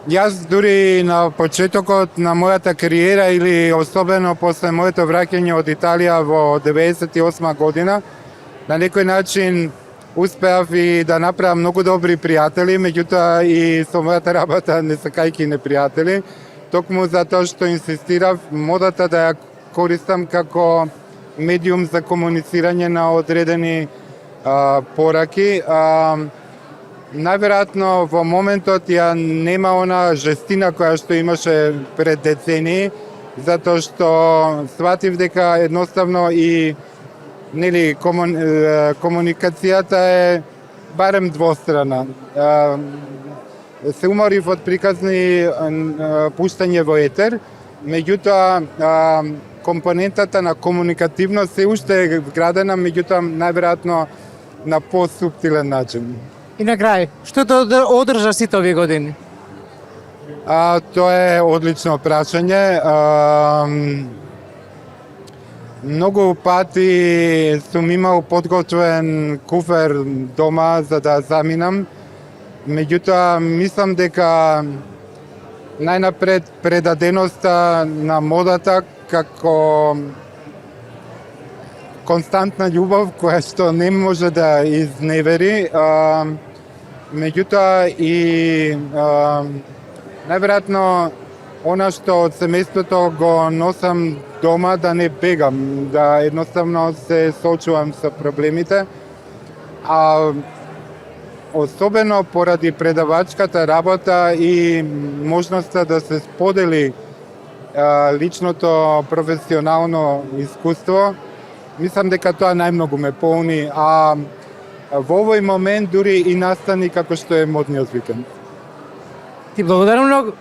Јас дури на почетокот на мојата кариера или особено после моето враќање од Италија во 98 година, на некој начин успеав и да направам многу добри пријатели, меѓутоа и со мојата работа не сакајќи непријатели, токму затоа што инсистирав модата да ја користам како медиум за комуницирање на одредени пораки. Најверојатно во моментот ја нема она жестина која што имаше пред децении, затоа што сватив дека едноставно и комуникацијата е барем двострана. Се уморив од приказни пуштање во етер, меѓутоа компонентата на комуникативност се уште е вградена, меѓутоа најверојатно на посуптилен начин. И на крај, што те одржа сите овие години? Тоа е одлично прашање. Многу пати сум имал подготвен куфер дома за да заминам, меѓутоа мислам дека најнапред предаденоста на модата како константна љубов која што не може да изневери, меѓутоа и најверојатно она што од семејството го носам дома да не бегам, да едноставно се соочувам со проблемите, особено поради предавачката работа и можноста да се сподели личното професионално искуство, мислам дека тоа најмногу ме полни, во овој момент дури и настани како што е модниот викенд. Ти благодарам многу.